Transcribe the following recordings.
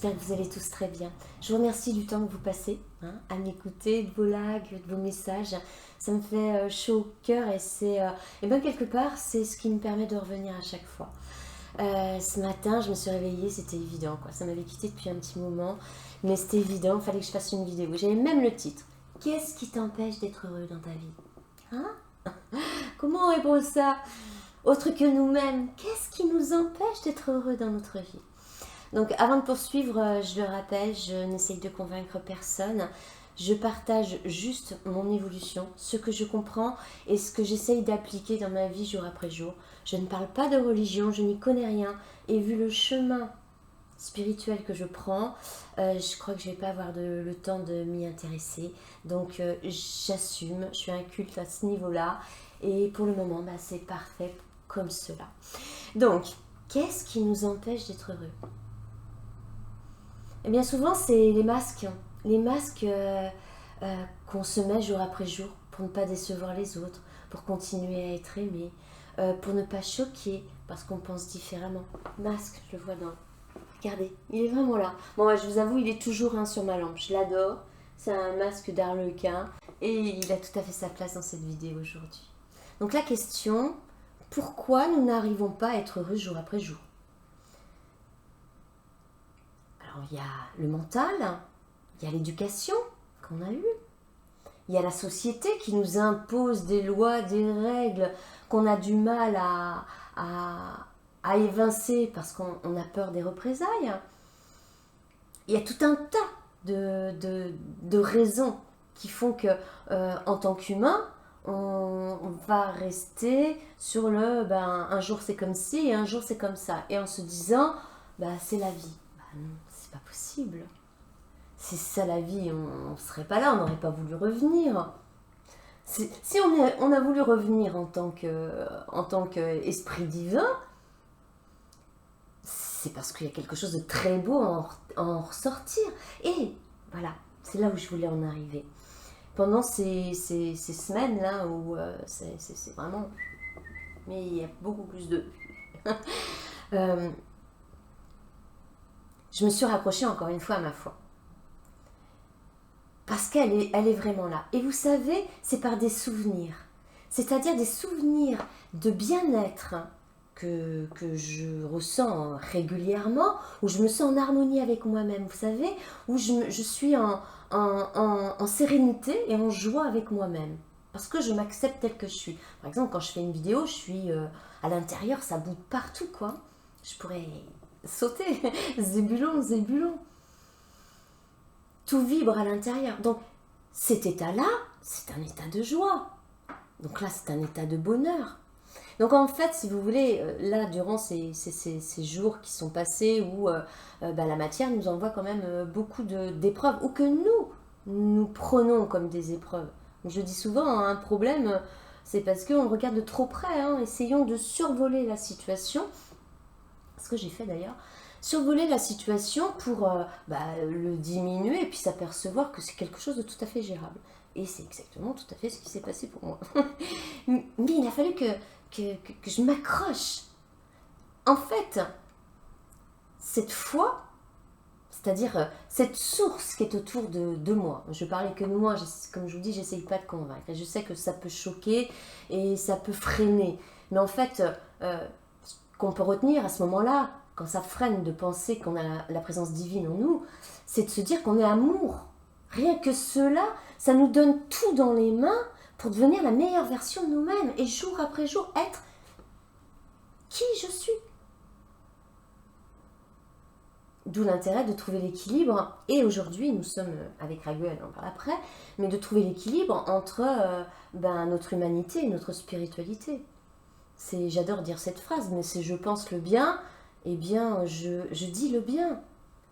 j'espère que vous allez tous très bien. Je vous remercie du temps que vous passez à m'écouter, de vos likes, de vos messages. Ça me fait chaud au cœur et c'est, et bien quelque part, c'est ce qui me permet de revenir à chaque fois. Ce matin, je me suis réveillée, c'était évident, quoi. Ça m'avait quitté depuis un petit moment, mais c'était évident, il fallait que je fasse une vidéo. J'avais même le titre. Qu'est-ce qui t'empêche d'être heureux dans ta vie? Comment on répond ça? Autre que nous-mêmes, qu'est-ce qui nous empêche d'être heureux dans notre vie? Donc avant de poursuivre, je le rappelle, je n'essaye de convaincre personne. Je partage juste mon évolution, ce que je comprends et ce que j'essaye d'appliquer dans ma vie jour après jour. Je ne parle pas de religion, je n'y connais rien. Et vu le chemin spirituel que je prends, je crois que je ne vais pas avoir le temps de m'y intéresser. Donc j'assume, je suis un culte à ce niveau-là. Et pour le moment, c'est parfait comme cela. Donc, qu'est-ce qui nous empêche d'être heureux? Eh bien souvent, c'est les masques. Les masques qu'on se met jour après jour pour ne pas décevoir les autres, pour continuer à être aimé, pour ne pas choquer parce qu'on pense différemment. Masque, je le vois dans... Regardez, il est vraiment là. Bon, je vous avoue, il est toujours sur ma lampe. Je l'adore. C'est un masque d'arlequin et il a tout à fait sa place dans cette vidéo aujourd'hui. Donc la question, pourquoi nous n'arrivons pas à être heureux jour après jour? Alors il y a le mental, il y a l'éducation qu'on a eue, il y a la société qui nous impose des lois, des règles qu'on a du mal à évincer parce qu'on a peur des représailles. Il y a tout un tas de raisons qui font que, en tant qu'humain, on va rester sur le un jour c'est comme ci et un jour c'est comme ça. Et en se disant, c'est la vie. Non, c'est pas possible. Si c'est ça la vie, on ne serait pas là, on n'aurait pas voulu revenir. Si on a voulu revenir en tant qu'esprit divin, c'est parce qu'il y a quelque chose de très beau à en ressortir. Et voilà, c'est là où je voulais en arriver. Pendant ces semaines-là où c'est vraiment... Mais il y a beaucoup plus de... je me suis raccrochée encore une fois à ma foi. Parce qu'elle est vraiment là. Et vous savez, c'est par des souvenirs. C'est-à-dire des souvenirs de bien-être que je ressens régulièrement, où je me sens en harmonie avec moi-même, vous savez, où je suis en sérénité et en joie avec moi-même. Parce que je m'accepte telle que je suis. Par exemple, quand je fais une vidéo, je suis à l'intérieur, ça bouge partout, quoi. Je pourrais sauter, zébulon, zébulon. Tout vibre à l'intérieur. Donc, cet état-là, c'est un état de joie. Donc là, c'est un état de bonheur. Donc en fait, si vous voulez, là, durant ces jours qui sont passés où la matière nous envoie quand même beaucoup d'épreuves, ou que nous prenons comme des épreuves. Je dis souvent, un problème, c'est parce qu'on regarde de trop près. Essayons de survoler la situation. Ce que j'ai fait d'ailleurs. Survoler la situation pour le diminuer et puis s'apercevoir que c'est quelque chose de tout à fait gérable. Et c'est exactement tout à fait ce qui s'est passé pour moi. Mais il a fallu que je m'accroche. En fait, cette foi, c'est-à-dire cette source qui est autour de moi. Je parlais que de moi, comme je vous dis, j'essaye pas de convaincre. Et je sais que ça peut choquer et ça peut freiner. Mais en fait, ce qu'on peut retenir à ce moment-là, quand ça freine de penser qu'on a la présence divine en nous, c'est de se dire qu'on est amour. Rien que cela, ça nous donne tout dans les mains pour devenir la meilleure version de nous-mêmes et jour après jour être qui je suis. D'où l'intérêt de trouver l'équilibre. Et aujourd'hui, nous sommes avec Raguel, on en parle après, mais de trouver l'équilibre entre notre humanité et notre spiritualité. J'adore dire cette phrase, mais si je pense le bien, eh bien, je dis le bien.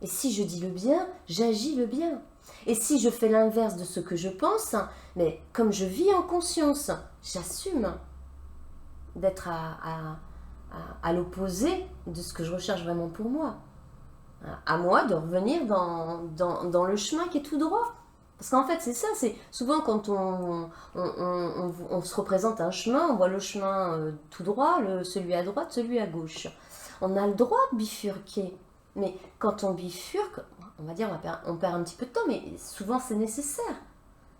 Et si je dis le bien, j'agis le bien. Et si je fais l'inverse de ce que je pense, mais comme je vis en conscience, j'assume d'être à l'opposé de ce que je recherche vraiment pour moi. À moi de revenir dans le chemin qui est tout droit. Parce qu'en fait, c'est ça, c'est souvent quand on se représente un chemin, on voit le chemin tout droit, celui à droite, celui à gauche. On a le droit de bifurquer. Mais quand on bifurque, on va dire on perd un petit peu de temps, mais souvent c'est nécessaire.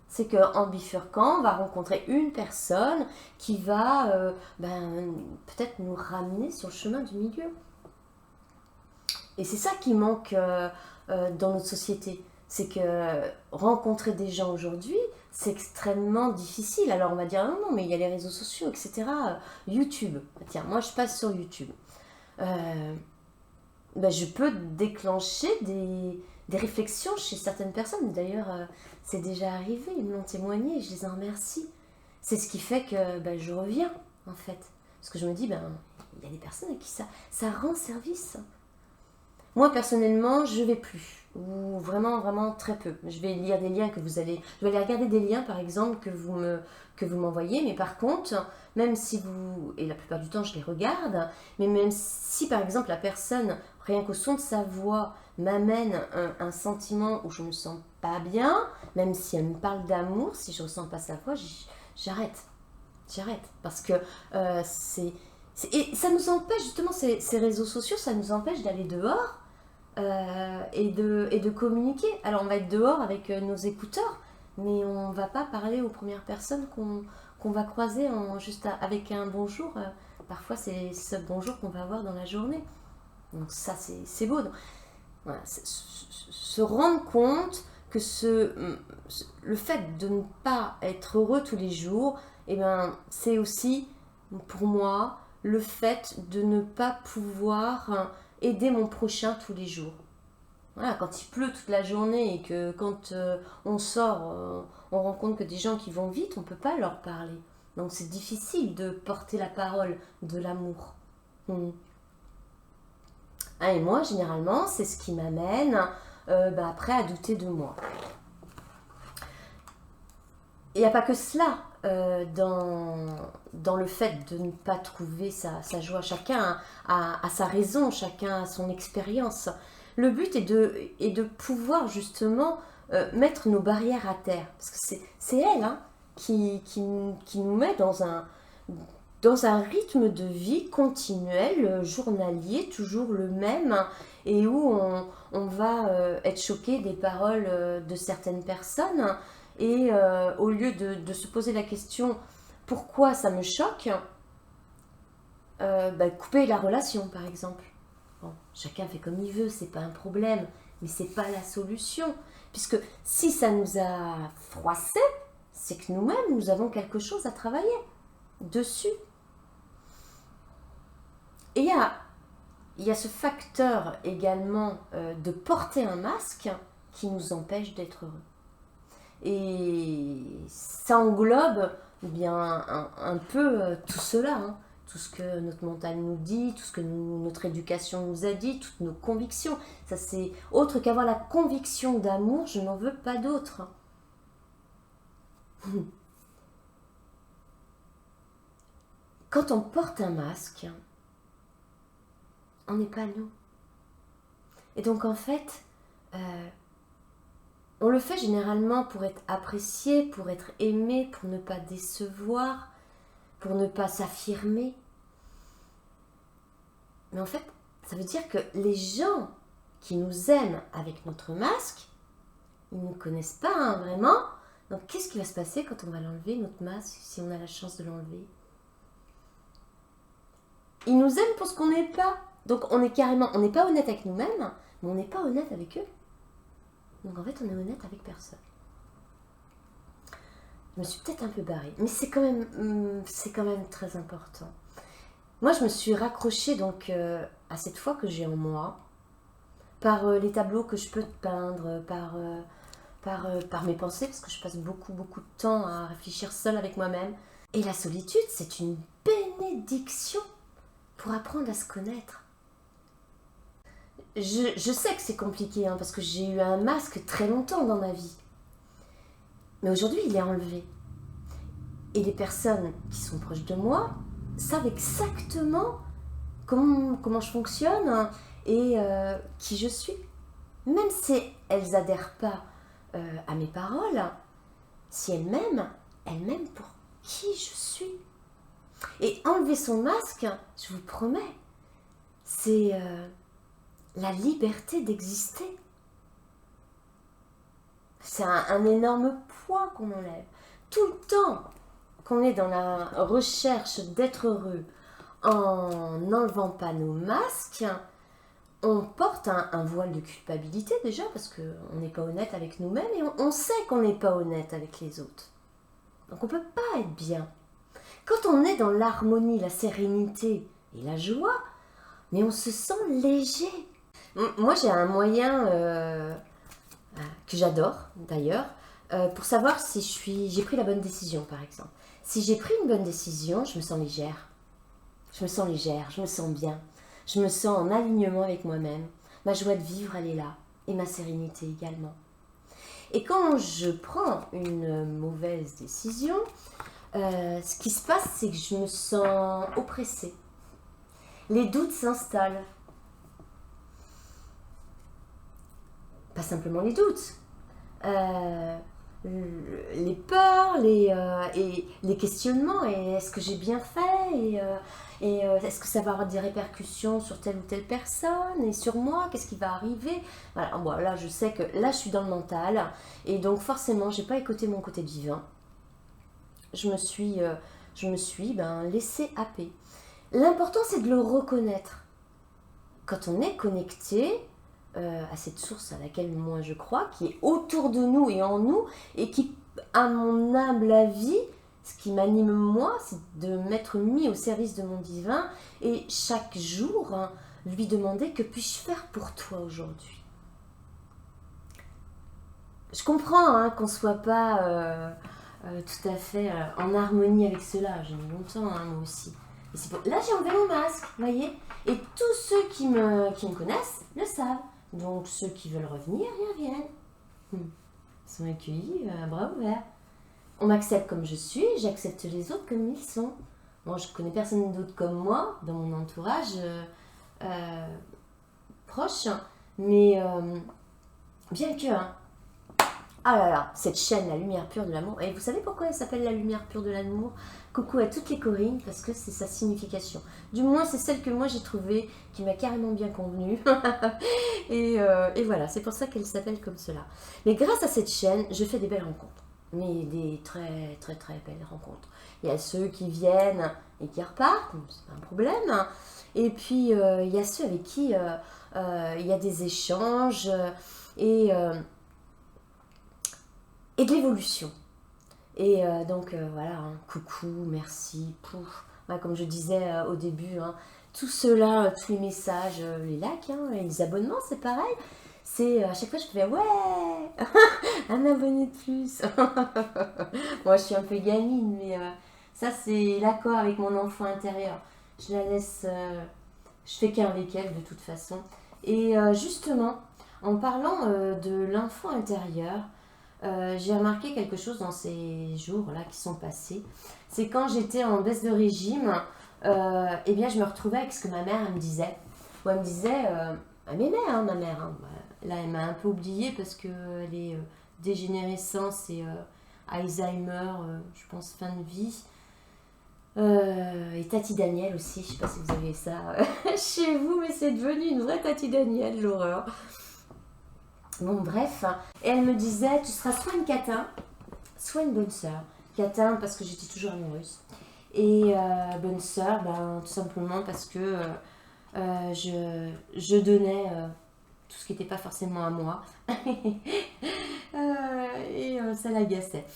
C'est qu'en bifurquant, on va rencontrer une personne qui va peut-être nous ramener sur le chemin du milieu. Et c'est ça qui manque dans notre société. C'est que rencontrer des gens aujourd'hui, c'est extrêmement difficile. Alors on va dire non, mais il y a les réseaux sociaux, etc. YouTube. Tiens, moi je passe sur YouTube. Je peux déclencher des réflexions chez certaines personnes. D'ailleurs, c'est déjà arrivé, ils m'ont témoigné, je les en remercie. C'est ce qui fait que je reviens, en fait. Parce que je me dis, il y a des personnes à qui ça rend service. Moi, personnellement, je vais plus. Ou vraiment, vraiment très peu. Je vais lire des liens je vais aller regarder des liens, par exemple, que vous m'envoyez. Mais par contre, même si et la plupart du temps, je les regarde, mais même si, par exemple, la personne, rien qu'au son de sa voix, m'amène un sentiment où je me sens pas bien, même si elle me parle d'amour, si je ressens pas sa voix, j'arrête. J'arrête. Parce que et ça nous empêche, justement, ces réseaux sociaux, ça nous empêche d'aller dehors et de communiquer. Alors on va être dehors avec nos écouteurs, mais on va pas parler aux premières personnes qu'on va croiser juste avec un bonjour. Parfois c'est ce bonjour qu'on va avoir dans la journée. Donc ça c'est beau. Donc, voilà, se rendre compte que le fait de ne pas être heureux tous les jours, c'est aussi pour moi le fait de ne pas pouvoir aider mon prochain tous les jours. Voilà, quand il pleut toute la journée et que quand on sort, on rencontre que des gens qui vont vite, on ne peut pas leur parler. Donc c'est difficile de porter la parole de l'amour. Et moi, généralement, c'est ce qui m'amène après à douter de moi. Il n'y a pas que cela dans le fait de ne pas trouver sa joie. Chacun a sa raison, chacun a son expérience. Le but est de pouvoir justement mettre nos barrières à terre. Parce que c'est elle qui nous met dans un rythme de vie continuel, journalier, toujours le même, et où on va être choqué des paroles de certaines personnes. Et au lieu de se poser la question pourquoi ça me choque, couper la relation par exemple. Bon, chacun fait comme il veut, c'est pas un problème, mais c'est pas la solution. Puisque si ça nous a froissé, c'est que nous-mêmes nous avons quelque chose à travailler dessus. Et il y a ce facteur également de porter un masque qui nous empêche d'être heureux. Et ça englobe un peu tout cela, tout ce que notre mental nous dit, tout ce que notre éducation nous a dit, toutes nos convictions. Ça, c'est autre qu'avoir la conviction d'amour, je n'en veux pas d'autre. Quand on porte un masque, on n'est pas nous. Et donc en fait, on le fait généralement pour être apprécié, pour être aimé, pour ne pas décevoir, pour ne pas s'affirmer. Mais en fait, ça veut dire que les gens qui nous aiment avec notre masque, ils ne nous connaissent pas vraiment. Donc qu'est-ce qui va se passer quand on va l'enlever, notre masque, si on a la chance de l'enlever? Ils nous aiment pour ce qu'on n'est pas. Donc on n'est pas honnête avec nous-mêmes, mais on n'est pas honnête avec eux. Donc en fait, on est honnête avec personne. Je me suis peut-être un peu barrée, mais c'est quand même très important. Moi, je me suis raccrochée donc à cette foi que j'ai en moi, par les tableaux que je peux peindre, par mes pensées, parce que je passe beaucoup, beaucoup de temps à réfléchir seule avec moi-même. Et la solitude, c'est une bénédiction pour apprendre à se connaître. Je sais que c'est compliqué, parce que j'ai eu un masque très longtemps dans ma vie. Mais aujourd'hui, il est enlevé. Et les personnes qui sont proches de moi savent exactement comment je fonctionne et qui je suis. Même si elles n'adhèrent pas à mes paroles, si elles m'aiment pour qui je suis. Et enlever son masque, je vous promets, c'est la liberté d'exister. C'est un énorme poids qu'on enlève. Tout le temps qu'on est dans la recherche d'être heureux en n'enlevant pas nos masques, on porte un voile de culpabilité déjà parce qu'on n'est pas honnête avec nous-mêmes et on sait qu'on n'est pas honnête avec les autres. Donc on ne peut pas être bien. Quand on est dans l'harmonie, la sérénité et la joie, mais on se sent léger. Moi j'ai un moyen que j'adore d'ailleurs pour savoir si j'ai pris la bonne décision par exemple. Si j'ai pris une bonne décision, je me sens légère. Je me sens légère, je me sens bien. Je me sens en alignement avec moi-même. Ma joie de vivre, elle est là. Et ma sérénité également. Et quand je prends une mauvaise décision, ce qui se passe, c'est que je me sens oppressée. Les doutes s'installent. Pas simplement les doutes. Les peurs, et les questionnements, et est-ce que j'ai bien fait, et est-ce que ça va avoir des répercussions sur telle ou telle personne, et sur moi, qu'est-ce qui va arriver. Voilà, bon, là je sais que là je suis dans le mental, et donc forcément j'ai pas écouté mon côté divin. Je me suis laissée happer. L'important c'est de le reconnaître. Quand on est connecté à cette source à laquelle moi je crois, qui est autour de nous et en nous, et qui, à mon humble avis, ce qui m'anime moi, c'est de m'être mis au service de mon divin, et chaque jour, lui demander que puis-je faire pour toi aujourd'hui. Je comprends qu'on ne soit pas tout à fait en harmonie avec cela, j'ai mis longtemps moi aussi. Et là j'ai enlevé mon masque, vous voyez, et tous ceux qui me connaissent le savent. Donc ceux qui veulent revenir, ils reviennent. Ils sont accueillis à bras ouverts. On m'accepte comme je suis, j'accepte les autres comme ils sont. Bon, je connais personne d'autre comme moi dans mon entourage proche, mais bien que... Ah là là, cette chaîne, la lumière pure de l'amour. Et vous savez pourquoi elle s'appelle la lumière pure de l'amour? Coucou à toutes les Corinnes, parce que c'est sa signification. Du moins, c'est celle que moi j'ai trouvée, qui m'a carrément bien convenue. et voilà, c'est pour ça qu'elle s'appelle comme cela. Mais grâce à cette chaîne, je fais des belles rencontres. Mais des très très très belles rencontres. Il y a ceux qui viennent et qui repartent, c'est pas un problème. Et puis, il y a ceux avec qui il y a des échanges et de l'évolution. Et donc voilà, coucou, merci, pouf. Ouais, comme je disais au début, tout cela, tous les messages, les likes, les abonnements, c'est pareil. C'est à chaque fois je fais ouais, un abonné de plus. Moi je suis un peu gamine, mais ça c'est l'accord avec mon enfant intérieur. Je la laisse, je fais qu'un avec elle de toute façon. Et justement, en parlant de l'enfant intérieur, j'ai remarqué quelque chose dans ces jours-là qui sont passés. C'est quand j'étais en baisse de régime, eh bien je me retrouvais avec ce que ma mère elle me disait. Où elle me disait, elle m'aimait ma mère. Là elle m'a un peu oubliée parce qu'elle est dégénérescence et Alzheimer, je pense fin de vie. Et Tati Daniel aussi, je sais pas si vous avez ça chez vous, mais c'est devenu une vraie Tati Daniel, l'horreur. Bon, bref, et elle me disait, tu seras soit une catin, soit une bonne sœur. Catin parce que j'étais toujours amoureuse. Et bonne sœur, tout simplement parce que je donnais tout ce qui n'était pas forcément à moi. Et ça l'agaçait.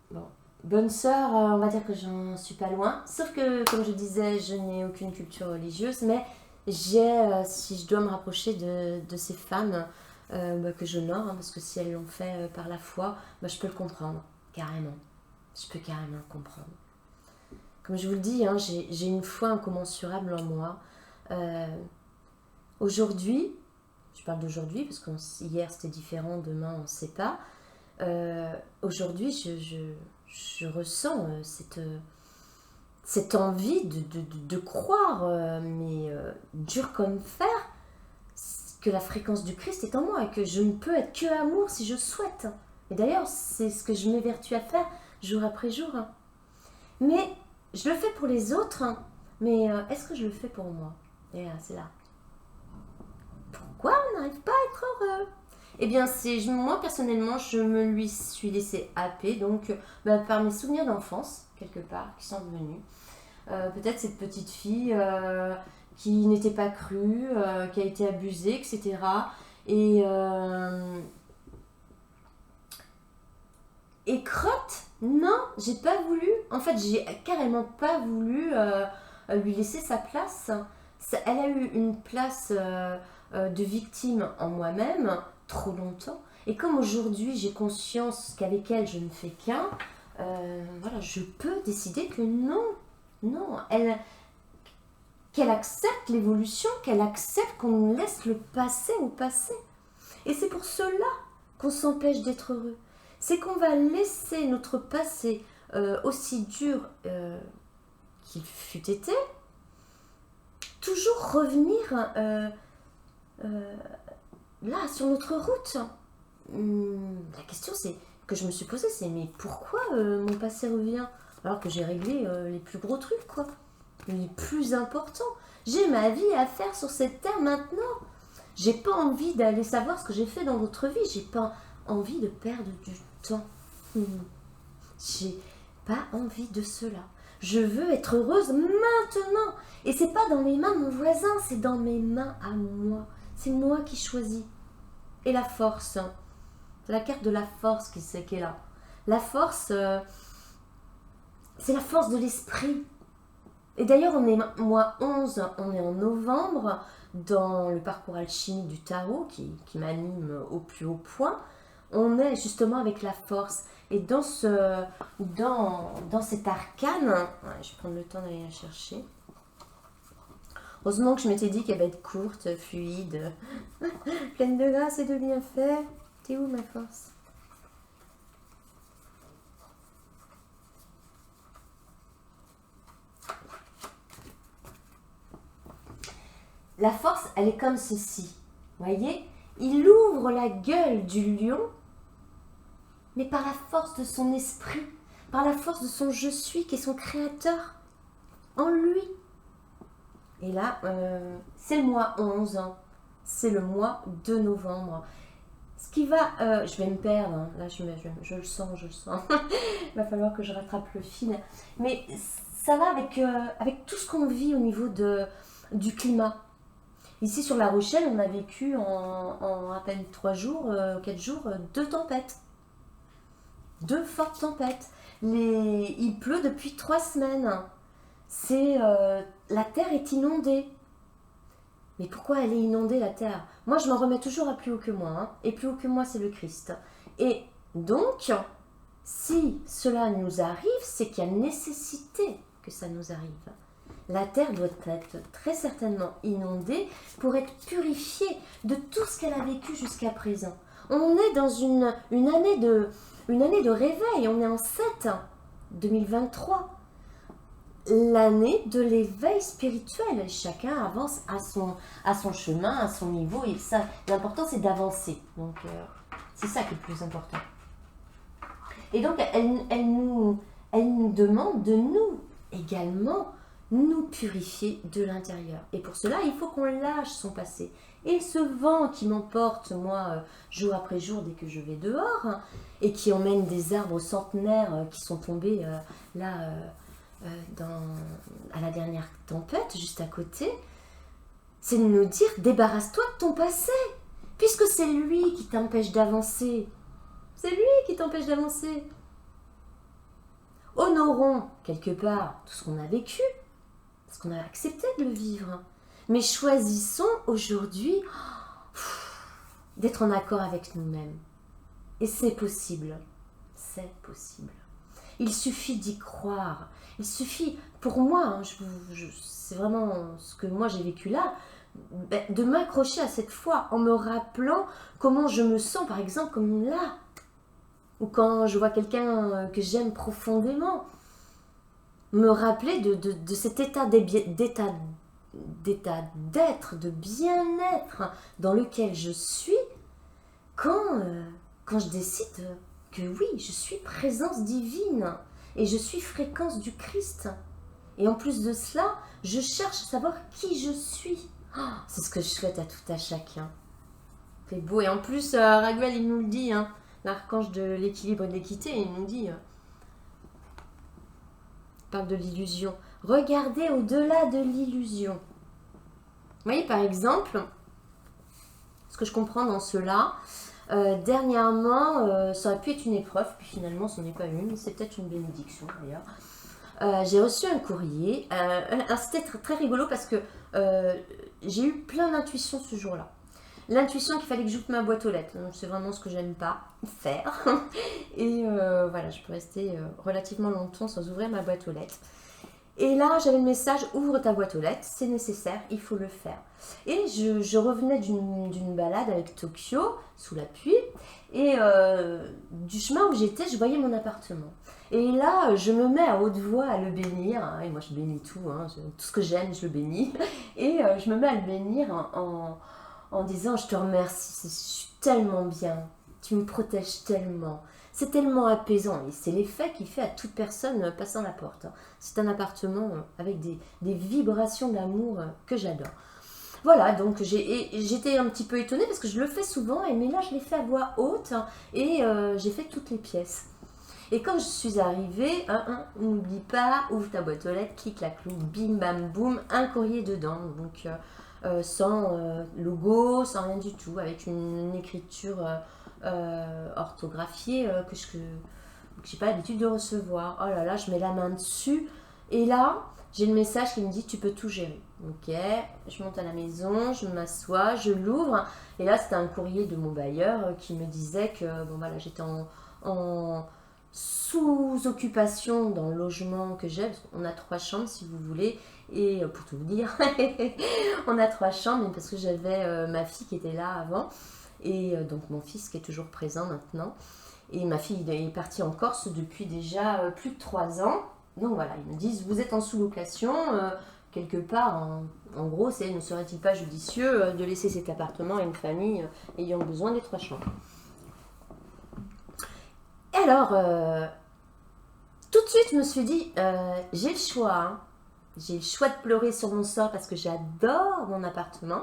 Bon, bonne sœur, on va dire que j'en suis pas loin. Sauf que, comme je disais, je n'ai aucune culture religieuse, mais j'ai, si je dois me rapprocher de ces femmes, que j'honore, parce que si elles l'ont fait par la foi, je peux le comprendre, carrément. Je peux carrément le comprendre. Comme je vous le dis, j'ai une foi incommensurable en moi. Aujourd'hui, je parle d'aujourd'hui, parce qu'hier c'était différent, demain on ne sait pas. Aujourd'hui, je ressens cette envie de croire, mais dur comme fer, que la fréquence du Christ est en moi et que je ne peux être que amour si je souhaite. Et d'ailleurs, c'est ce que je m'évertue à faire jour après jour. Mais je le fais pour les autres, mais est-ce que je le fais pour moi? Et c'est là. n'arrive pas à être heureux. Eh bien, moi, personnellement, je me lui suis laissée happer, donc, par mes souvenirs d'enfance, quelque part, qui sont venus. Peut-être cette petite fille qui n'était pas crue, qui a été abusée, etc. Et crotte, non, j'ai pas voulu. En fait, j'ai carrément pas voulu lui laisser sa place. Elle a eu une place de victime en moi-même trop longtemps. Et comme aujourd'hui, j'ai conscience qu'avec elle, je ne fais qu'un, voilà, je peux décider que non, qu'elle accepte l'évolution, qu'elle accepte qu'on laisse le passé au passé. Et c'est pour cela qu'on s'empêche d'être heureux. C'est qu'on va laisser notre passé aussi dur qu'il fut été, toujours revenir là, sur notre route. La question que je me suis posée, c'est mais pourquoi mon passé revient alors que j'ai réglé les plus gros trucs, quoi, les plus importants. J'ai ma vie à faire sur cette terre maintenant. J'ai pas envie d'aller savoir ce que j'ai fait dans l'autre vie. J'ai pas envie de perdre du temps. J'ai pas envie de cela. Je veux être heureuse maintenant. Et c'est pas dans les mains de mon voisin, c'est dans mes mains à moi. C'est moi qui choisis. Et la force, c'est la carte de la force qui est là. La force, c'est la force de l'esprit. Et d'ailleurs, on est mois 11, on est en novembre, dans le parcours alchimique du tarot, qui m'anime au plus haut point. On est justement avec la force. Et dans cet arcane, je vais prendre le temps d'aller la chercher. Heureusement que je m'étais dit qu'elle va être courte, fluide, pleine de grâce et de bienfaits. T'es où ma force? La force, elle est comme ceci. Voyez, il ouvre la gueule du lion, mais par la force de son esprit, par la force de son je suis, qui est son créateur, en lui. Et là, c'est le mois 11, hein. C'est le mois de novembre. Ce qui va, je vais me perdre, hein. Là je le sens. Il va falloir que je rattrape le fil. Mais ça va avec tout ce qu'on vit au niveau du climat. Ici sur La Rochelle, on a vécu en à peine 3 jours, 4 jours, 2 tempêtes. 2 fortes tempêtes. Il pleut depuis 3 semaines. La terre est inondée. Mais pourquoi elle est inondée, la terre? Moi, je m'en remets toujours à plus haut que moi. Hein. Et plus haut que moi, c'est le Christ. Et donc, si cela nous arrive, c'est qu'il y a nécessité que ça nous arrive. La terre doit être très certainement inondée pour être purifiée de tout ce qu'elle a vécu jusqu'à présent. On est dans une année de réveil. On est en 7, 2023. L'année de l'éveil spirituel. Chacun avance à son chemin, à son niveau. Et ça, l'important, c'est d'avancer. Donc, c'est ça qui est le plus important. Et donc, elle nous demande de nous également nous purifier de l'intérieur. Et pour cela, il faut qu'on lâche son passé. Et ce vent qui m'emporte, moi, jour après jour, dès que je vais dehors, et qui emmène des arbres centenaires qui sont tombés à la dernière tempête, juste à côté, c'est de nous dire, débarrasse-toi de ton passé, puisque c'est lui qui t'empêche d'avancer. C'est lui qui t'empêche d'avancer. Honorons, quelque part, tout ce qu'on a vécu, parce qu'on a accepté de le vivre. Mais choisissons aujourd'hui d'être en accord avec nous-mêmes. Et c'est possible. C'est possible. Il suffit d'y croire. Il suffit, pour moi, hein, c'est vraiment ce que moi j'ai vécu là, de m'accrocher à cette foi en me rappelant comment je me sens, par exemple, comme là. Ou quand je vois quelqu'un que j'aime profondément. Me rappeler de cet état d'être, de bien-être dans lequel je suis quand je décide que oui, je suis présence divine et je suis fréquence du Christ. Et en plus de cela, je cherche à savoir qui je suis. Oh, c'est ce que je souhaite à tout à chacun. est beau. Et en plus, Raguel, il nous le dit, hein, l'archange de l'équilibre et de l'équité, il nous dit, il parle de l'illusion. Regardez au-delà de l'illusion. Vous voyez, par exemple, ce que je comprends dans cela, dernièrement, ça aurait pu être une épreuve, puis finalement, ce n'est pas une, c'est peut-être une bénédiction d'ailleurs. J'ai reçu un courrier. Alors c'était très rigolo parce que j'ai eu plein d'intuitions ce jour-là. L'intuition qu'il fallait que j'ouvre ma boîte aux lettres. C'est vraiment ce que j'aime pas faire. Et voilà, je peux rester relativement longtemps sans ouvrir ma boîte aux lettres. Et là, j'avais le message, ouvre ta boîte aux lettres, c'est nécessaire, il faut le faire. Et je revenais d'une balade avec Tokyo, sous la pluie, et du chemin où j'étais, je voyais mon appartement. Et là, je me mets à haute voix à le bénir, hein, et moi je bénis tout, hein, tout ce que j'aime, je le bénis. Et je me mets à le bénir en disant, je te remercie, je suis tellement bien, tu me protèges tellement. C'est tellement apaisant et c'est l'effet qu'il fait à toute personne passant la porte. C'est un appartement avec des vibrations d'amour que j'adore. Voilà, donc j'étais un petit peu étonnée parce que je le fais souvent, mais là je l'ai fait à voix haute et j'ai fait toutes les pièces. Et quand je suis arrivée, n'oublie pas, ouvre ta boîte aux lettres, clic, clac, clou, bim, bam, boum, un courrier dedans. Donc sans logo, sans rien du tout, avec une écriture orthographiée que j'ai pas l'habitude de recevoir. Oh là là, je mets la main dessus et là j'ai le message qui me dit tu peux tout gérer. Ok, je monte à la maison, je m'assois, je l'ouvre et là c'était un courrier de mon bailleur qui me disait que bon voilà, j'étais en sous-occupation dans le logement que j'ai, parce qu'on a 3 chambres si vous voulez, et pour tout vous dire, on a 3 chambres parce que j'avais ma fille qui était là avant. Et donc mon fils qui est toujours présent maintenant. Et ma fille est partie en Corse depuis déjà plus de 3 ans. Donc voilà, ils me disent, vous êtes en sous-location, quelque part, en gros, ne serait-il pas judicieux de laisser cet appartement à une famille ayant besoin des 3 chambres. Et alors, tout de suite, je me suis dit, j'ai le choix. Hein. J'ai le choix de pleurer sur mon sort parce que j'adore mon appartement.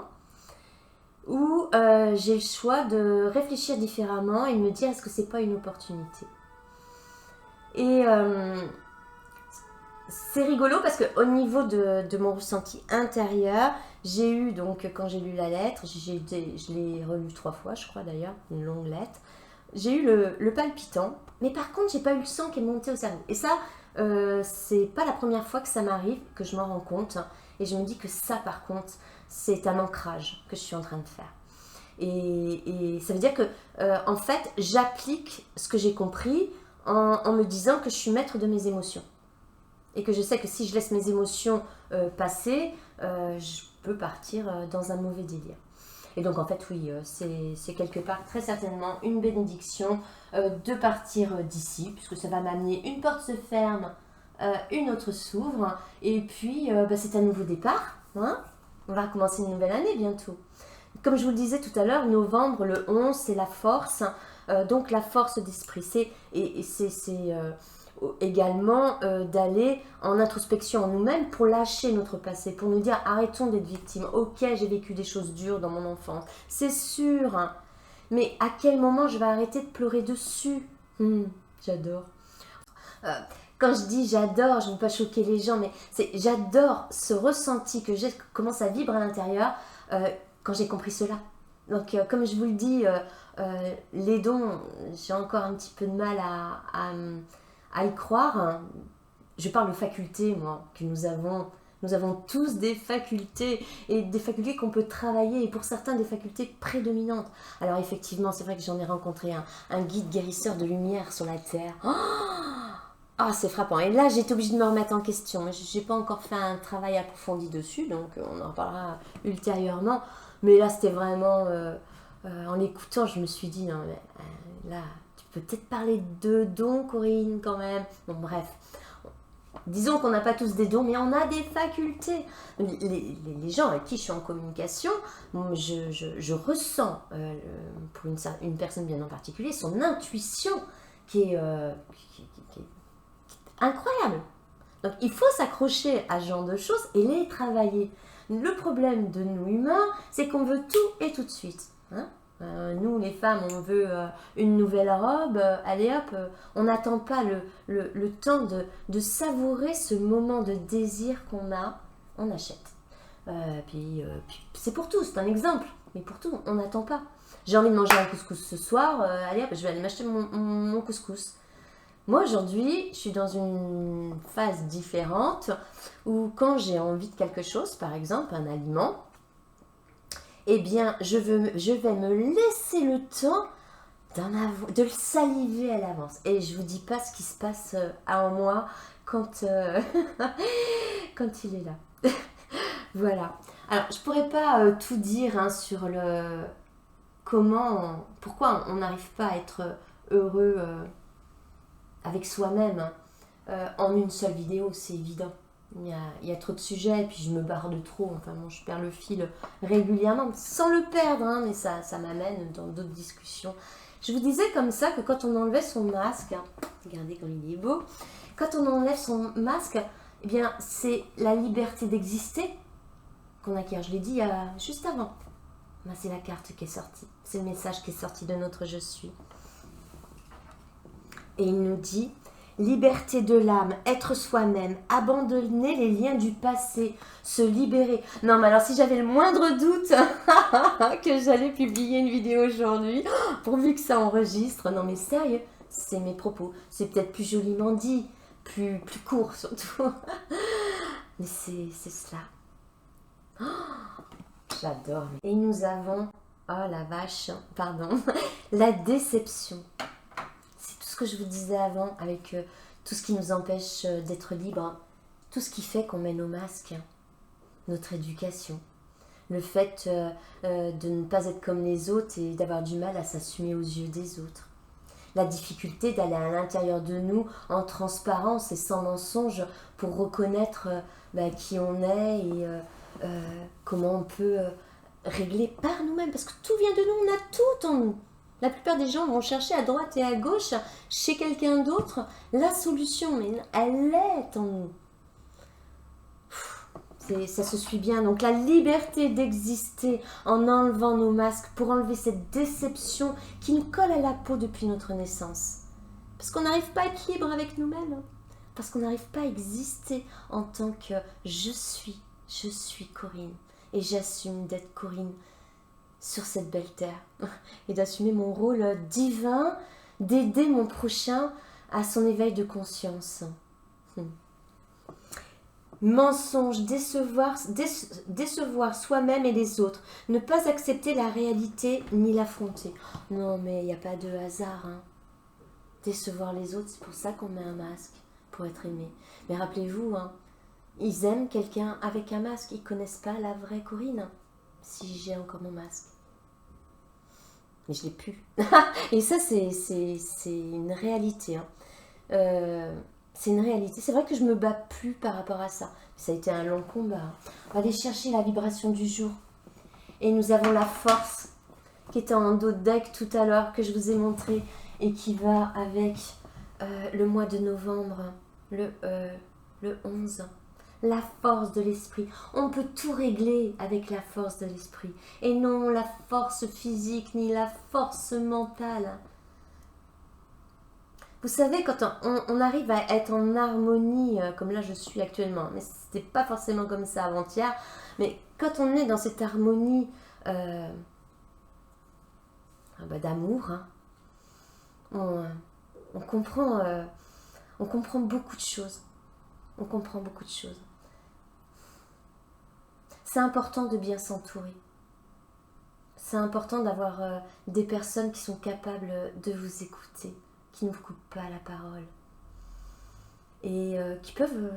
Ou j'ai le choix de réfléchir différemment et de me dire est-ce que c'est pas une opportunité. Et c'est rigolo parce qu'au niveau de mon ressenti intérieur, j'ai eu donc quand j'ai lu la lettre, je l'ai relue 3 fois je crois d'ailleurs, une longue lettre, j'ai eu le palpitant, mais par contre j'ai pas eu le sang qui est monté au cerveau. Et ça, c'est pas la première fois que ça m'arrive, que je m'en rends compte, et je me dis que ça par contre, c'est un ancrage que je suis en train de faire. Et ça veut dire que, en fait, j'applique ce que j'ai compris en me disant que je suis maître de mes émotions. Et que je sais que si je laisse mes émotions passer, je peux partir dans un mauvais délire. Et donc, en fait, oui, c'est quelque part très certainement une bénédiction de partir d'ici, puisque ça va m'amener, une porte se ferme, une autre s'ouvre, et puis c'est un nouveau départ. Hein, on va recommencer une nouvelle année bientôt. Comme je vous le disais tout à l'heure, novembre, le 11, c'est la force, donc la force d'esprit. C'est également d'aller en introspection en nous-mêmes pour lâcher notre passé, pour nous dire arrêtons d'être victimes. Ok, j'ai vécu des choses dures dans mon enfance, c'est sûr, hein, mais à quel moment je vais arrêter de pleurer dessus? J'adore. Quand je dis j'adore, je ne veux pas choquer les gens, mais j'adore ce ressenti que j'ai, comment ça vibre à l'intérieur quand j'ai compris cela. Donc comme je vous le dis, les dons, j'ai encore un petit peu de mal à y croire. Je parle de facultés, moi, que nous avons. Nous avons tous des facultés, et des facultés qu'on peut travailler, et pour certains des facultés prédominantes. Alors effectivement, c'est vrai que j'en ai rencontré un guide guérisseur de lumière sur la Terre. Ah, c'est frappant. Et là, j'ai été obligée de me remettre en question. Je n'ai pas encore fait un travail approfondi dessus, donc on en reparlera ultérieurement. Mais là, c'était vraiment... en l'écoutant, je me suis dit, non, mais, là, tu peux peut-être parler de dons, Corinne, quand même. Bon, bref. Disons qu'on n'a pas tous des dons, mais on a des facultés. Les gens avec qui je suis en communication, je ressens, pour une personne bien en particulier, son intuition qui est incroyable. Donc il faut s'accrocher à ce genre de choses et les travailler. Le problème de nous humains, c'est qu'on veut tout et tout de suite. Hein, Nous, les femmes, on veut une nouvelle robe. Allez hop, on n'attend pas le temps de savourer ce moment de désir qu'on a, on achète. Puis c'est pour tout, c'est un exemple. Mais pour tout, on n'attend pas. J'ai envie de manger un couscous ce soir. Allez hop, je vais aller m'acheter mon couscous. Moi, aujourd'hui, je suis dans une phase différente où quand j'ai envie de quelque chose, par exemple un aliment, eh bien, je vais me laisser le temps de le saliver à l'avance. Et je vous dis pas ce qui se passe en moi quand, quand il est là. Voilà. Alors, je pourrais pas tout dire hein, sur le pourquoi on n'arrive pas à être heureux avec soi-même en une seule vidéo, c'est évident. Il y a trop de sujets, et puis je me barre de trop. Enfin bon, je perds le fil régulièrement, sans le perdre, hein, mais ça m'amène dans d'autres discussions. Je vous disais comme ça que quand on enlevait son masque, hein, regardez comme il est beau, quand on enlève son masque, eh bien c'est la liberté d'exister qu'on acquiert. Je l'ai dit juste avant. Ben, c'est la carte qui est sortie, c'est le message qui est sorti de notre je suis. Et il nous dit: liberté de l'âme, être soi-même, abandonner les liens du passé, se libérer. Non, mais alors si j'avais le moindre doute que j'allais publier une vidéo aujourd'hui, pourvu que ça enregistre, non mais sérieux, c'est mes propos. C'est peut-être plus joliment dit, plus court surtout. Mais c'est cela. J'adore. Et nous avons, oh la vache, pardon, la déception. Ce que je vous disais avant, avec tout ce qui nous empêche d'être libres, tout ce qui fait qu'on met nos masques, notre éducation, le fait de ne pas être comme les autres et d'avoir du mal à s'assumer aux yeux des autres, la difficulté d'aller à l'intérieur de nous en transparence et sans mensonge pour reconnaître qui on est et comment on peut régler par nous-mêmes, parce que tout vient de nous, on a tout en nous. La plupart des gens vont chercher à droite et à gauche, chez quelqu'un d'autre, la solution, mais elle est en nous. Ça se suit bien. Donc la liberté d'exister en enlevant nos masques pour enlever cette déception qui nous colle à la peau depuis notre naissance. Parce qu'on n'arrive pas à être libre avec nous-mêmes. Parce qu'on n'arrive pas à exister en tant que je suis Corinne. Et j'assume d'être Corinne sur cette belle terre et d'assumer mon rôle divin d'aider mon prochain à son éveil de conscience. Mensonge, décevoir soi-même et les autres, ne pas accepter la réalité ni l'affronter. Non mais il n'y a pas de hasard. Hein. Décevoir les autres, c'est pour ça qu'on met un masque, pour être aimé. Mais rappelez-vous, hein, ils aiment quelqu'un avec un masque, ils ne connaissent pas la vraie Corinne. Si j'ai encore mon masque. Mais je l'ai plus. Et ça, c'est une réalité. Hein. C'est une réalité. C'est vrai que je me bats plus par rapport à ça. Ça a été un long combat. Hein. On va aller chercher la vibration du jour. Et nous avons la force qui était en dos de deck tout à l'heure, que je vous ai montré, et qui va avec le mois de novembre, le 11. La force de l'esprit. On peut tout régler avec la force de l'esprit. Et non la force physique ni la force mentale. Vous savez, quand on arrive à être en harmonie, comme là je suis actuellement, mais c'était pas forcément comme ça avant-hier, mais quand on est dans cette harmonie d'amour, hein, on comprend beaucoup de choses. On comprend beaucoup de choses. C'est important de bien s'entourer. C'est important d'avoir des personnes qui sont capables de vous écouter, qui ne vous coupent pas la parole et qui peuvent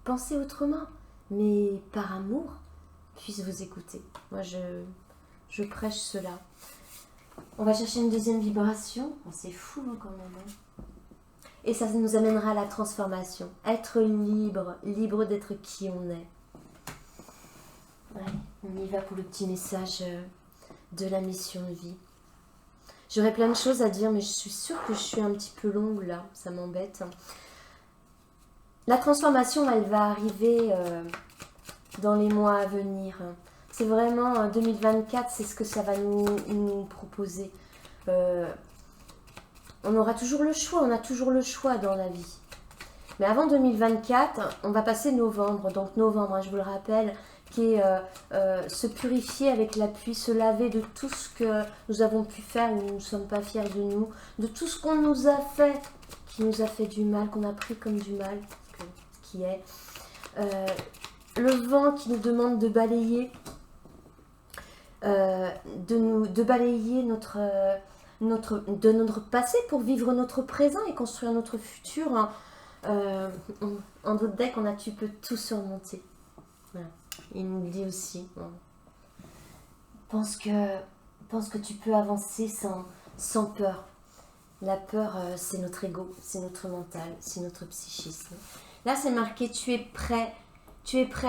penser autrement, mais par amour, puissent vous écouter. Moi, je prêche cela. On va chercher une deuxième vibration. C'est fou hein, quand même. Hein. Et ça nous amènera à la transformation. Être libre d'être qui on est. Ouais, on y va pour le petit message de la mission de vie. J'aurais plein de choses à dire, mais je suis sûre que je suis un petit peu longue là, ça m'embête. La transformation, elle va arriver dans les mois à venir. C'est vraiment 2024, c'est ce que ça va nous proposer. On aura toujours le choix, on a toujours le choix dans la vie. Mais avant 2024, on va passer novembre. Donc novembre, hein, je vous le rappelle, qui est se purifier avec la pluie, se laver de tout ce que nous avons pu faire où nous ne sommes pas fiers de nous, de tout ce qu'on nous a fait, qui nous a fait du mal, qu'on a pris comme du mal, qui est le vent qui nous demande de balayer, de balayer notre passé pour vivre notre présent et construire notre futur. Hein. En d'autres decks, tu peux tout surmonter. Voilà. Il nous dit aussi. Hein. Pense que tu peux avancer sans peur. La peur, c'est notre ego, c'est notre mental, c'est notre psychisme. Là, c'est marqué, tu es prêt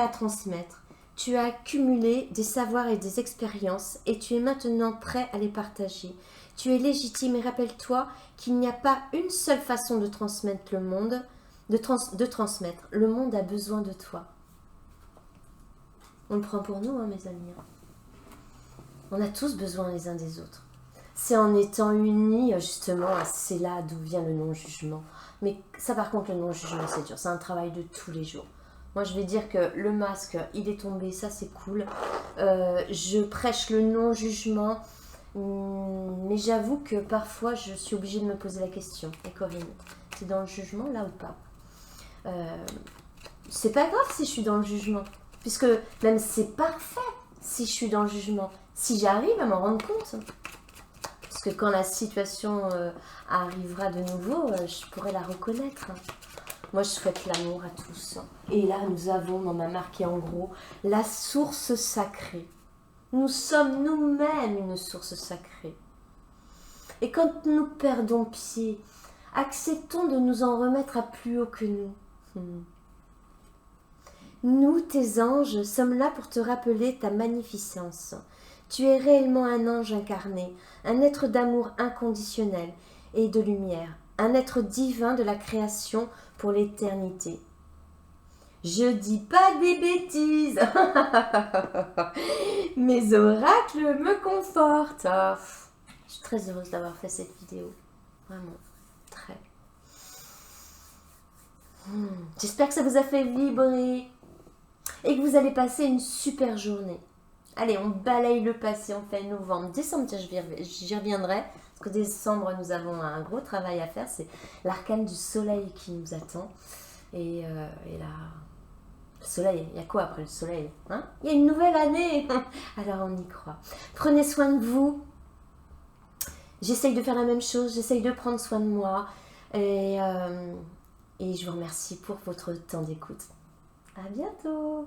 à transmettre. Tu as accumulé des savoirs et des expériences et tu es maintenant prêt à les partager. Tu es légitime et rappelle-toi qu'il n'y a pas une seule façon de transmettre le monde, de transmettre. Le monde a besoin de toi. On le prend pour nous, hein, mes amis. On a tous besoin les uns des autres. C'est en étant unis, justement, c'est là d'où vient le non-jugement. Mais ça, par contre, le non-jugement, c'est dur. C'est un travail de tous les jours. Moi, je vais dire que le masque, il est tombé, ça, c'est cool. Je prêche le non-jugement, mais j'avoue que parfois, je suis obligée de me poser la question. Et Corinne, t'es dans le jugement, là, ou pas? C'est pas grave si je suis dans le jugement, puisque même c'est parfait si je suis dans le jugement, si j'arrive à m'en rendre compte. Parce que quand la situation arrivera de nouveau, je pourrai la reconnaître. Moi, je souhaite l'amour à tous. Et là, nous avons, on m'a marqué en gros, la source sacrée. Nous sommes nous-mêmes une source sacrée. Et quand nous perdons pied, acceptons de nous en remettre à plus haut que nous. Nous, tes anges, sommes là pour te rappeler ta magnificence. Tu es réellement un ange incarné, un être d'amour inconditionnel et de lumière, un être divin de la création pour l'éternité. Je dis pas des bêtises. Mes oracles me confortent. Je suis très heureuse d'avoir fait cette vidéo. Vraiment, très. J'espère que ça vous a fait vibrer et que vous allez passer une super journée. Allez, on balaye le passé, on fait novembre, décembre, tiens, j'y reviendrai. Parce que décembre, nous avons un gros travail à faire. C'est l'arcane du soleil qui nous attend. Et là, le soleil, il y a quoi après le soleil, hein? Il y a une nouvelle année. Alors, on y croit. Prenez soin de vous. J'essaye de faire la même chose. J'essaye de prendre soin de moi. Et je vous remercie pour votre temps d'écoute. À bientôt.